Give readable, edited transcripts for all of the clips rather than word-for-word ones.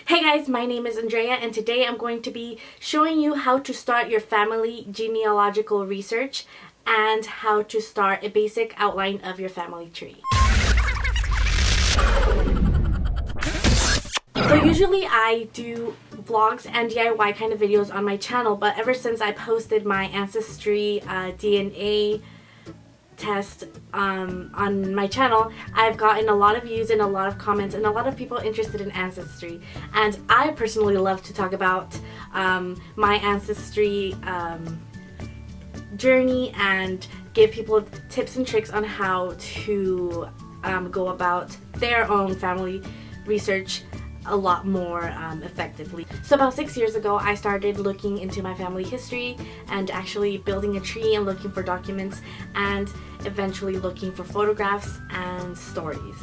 Hey guys, my name is Andrea and today I'm going to be showing you how to start your family genealogical research and how to start a basic outline of your family tree. So usually I do vlogs and DIY kind of videos on my channel, but ever since I posted my Ancestry DNA test on my channel, I've gotten a lot of views and a lot of comments and a lot of people interested in Ancestry. And I personally love to talk about my Ancestry journey and give people tips and tricks on how to go about their own family research a lot more effectively. So about 6 years ago, I started looking into my family history and actually building a tree and looking for documents and eventually looking for photographs and stories.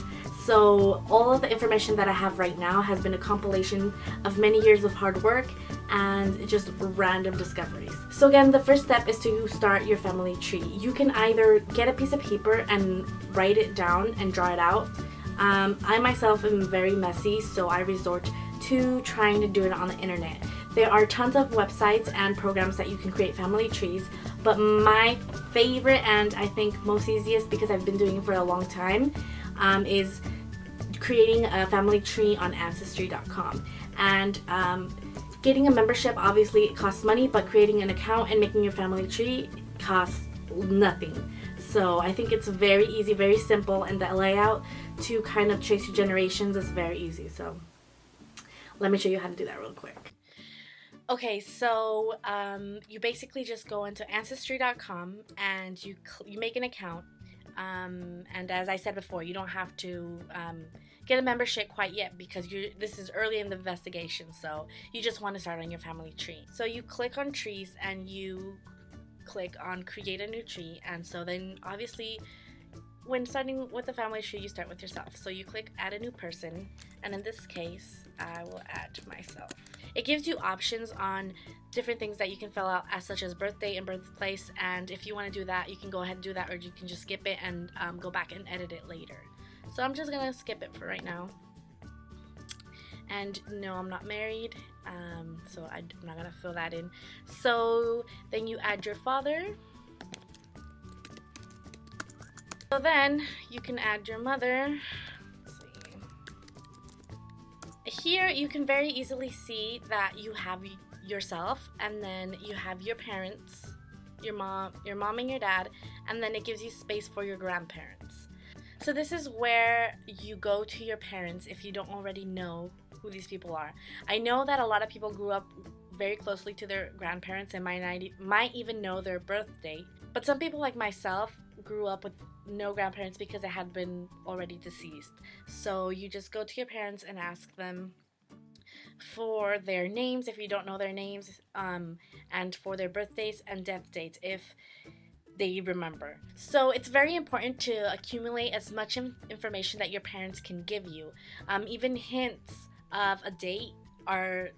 So all of the information that I have right now has been a compilation of many years of hard work and just random discoveries. So again, the first step is to start your family tree. You can either get a piece of paper and write it down and draw it out. I myself am very messy, so I resort to trying to do it on the internet. There are tons of websites and programs that you can create family trees, but my favorite and I think most easiest, because I've been doing it for a long time, is creating a family tree on Ancestry.com. And getting a membership, obviously it costs money, but creating an account and making your family tree costs nothing. So I think it's very easy, very simple, and the layout to kind of trace your generations is very easy. So let me show you how to do that real quick. Okay, so you basically just go into Ancestry.com and you make an account. And as I said before, you don't have to get a membership quite yet because this is early in the investigation. So you just want to start on your family tree. So you click on trees and you click on create a new tree, and so then obviously when starting with the family tree you start with yourself. So you click add a new person, and in this case I will add myself. It gives you options on different things that you can fill out, as such as birthday and birthplace, and if you want to do that you can go ahead and do that, or you can just skip it and go back and edit it later. So I'm just gonna skip it for right now. And no, I'm not married, so I'm not gonna fill that in. So then you add your father. So then you can add your mother. Let's see. Here you can very easily see that you have yourself, and then you have your parents, your mom and your dad, and then it gives you space for your grandparents. So this is where you go to your parents if you don't already know who these people are. I know that a lot of people grew up very closely to their grandparents and might even know their birth date, but some people like myself grew up with no grandparents because they had been already deceased. So you just go to your parents and ask them for their names if you don't know their names, and for their birthdays and death dates if they remember. So it's very important to accumulate as much information that your parents can give you. Even hints of a date are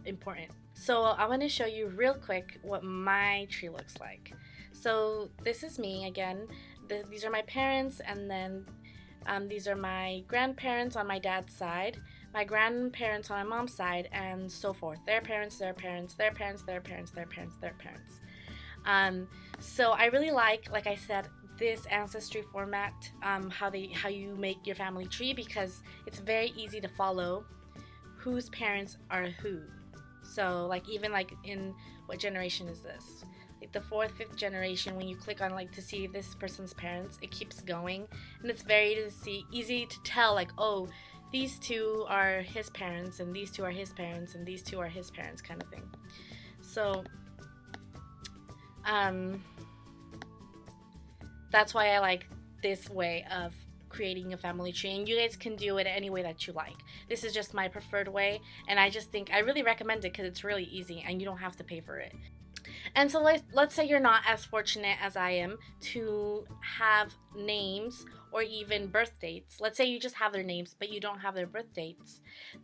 important. So I'm going to show you real quick what my tree looks like. So this is me again. These are my parents, and then these are my grandparents on my dad's side, my grandparents on my mom's side, and so forth. Their parents, their parents, their parents, their parents, their parents, their parents. So I really like I said, this Ancestry format, how you make your family tree, because it's very easy to follow whose parents are who. So even in what generation is this? Like the 4th, 5th generation, when you click on to see this person's parents, it keeps going, and it's very easy to tell oh, these two are his parents, and these two are his parents, and these two are his parents, kind of thing. So that's why I like this way of creating a family tree, and you guys can do it any way that you like. This is just my preferred way, and I just think I really recommend it because it's really easy and you don't have to pay for it. And so let's say you're not as fortunate as I am to have names or even birth dates. Let's say you just have their names but you don't have their birth dates.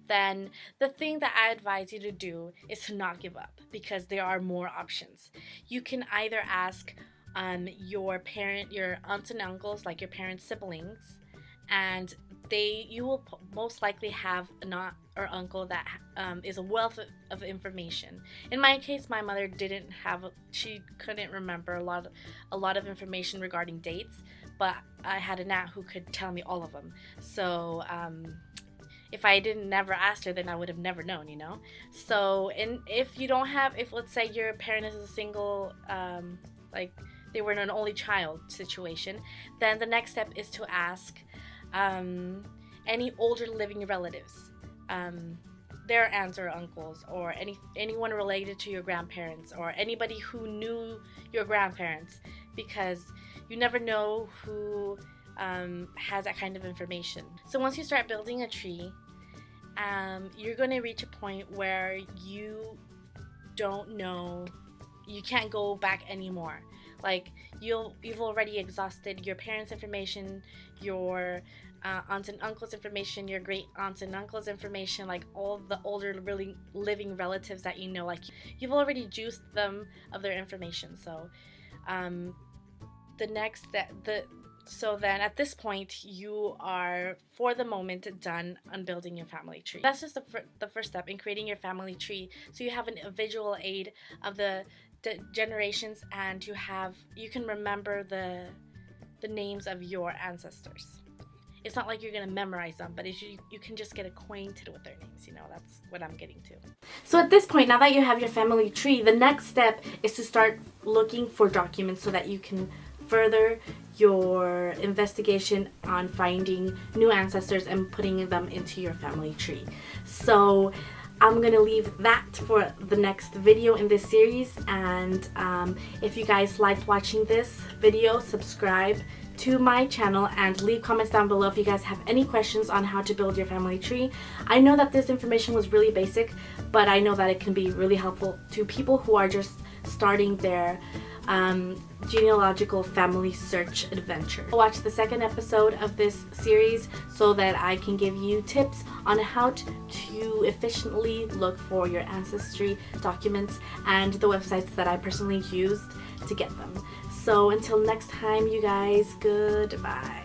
Then the thing that I advise you to do is to not give up, because there are more options. You can either ask your aunts and uncles, like your parents' siblings, and you will most likely have an aunt or uncle that is a wealth of information. In my case, my mother she couldn't remember a lot of information regarding dates, but I had an aunt who could tell me all of them. So if I didn't never asked her, then I would have never known, you know. So, and if you don't have, if let's say your parent is a single, like they were an only child situation, then the next step is to ask any older living relatives, their aunts or uncles, or anyone related to your grandparents, or anybody who knew your grandparents, because you never know who has that kind of information. So once you start building a tree, you're going to reach a point where you don't know, you can't go back anymore. Like you've already exhausted your parents' information, your aunts and uncles' information, your great aunts and uncles' information, like all the older really living relatives that you know, like you've already juiced them of their information. So so then at this point you are for the moment done on building your family tree. That's just the first step in creating your family tree, so you have a visual aid of the generations, and you can remember the names of your ancestors. It's not like you're gonna memorize them, but you can just get acquainted with their names, you know. That's what I'm getting to. So at this point, now that you have your family tree, the next step is to start looking for documents so that you can further your investigation on finding new ancestors and putting them into your family tree. So I'm gonna leave that for the next video in this series, and if you guys liked watching this video, subscribe to my channel and leave comments down below if you guys have any questions on how to build your family tree. I know that this information was really basic, but I know that it can be really helpful to people who are just starting their genealogical family search adventure. Watch the second episode of this series so that I can give you tips on how to efficiently look for your ancestry documents and the websites that I personally used to get them. So until next time, you guys, goodbye.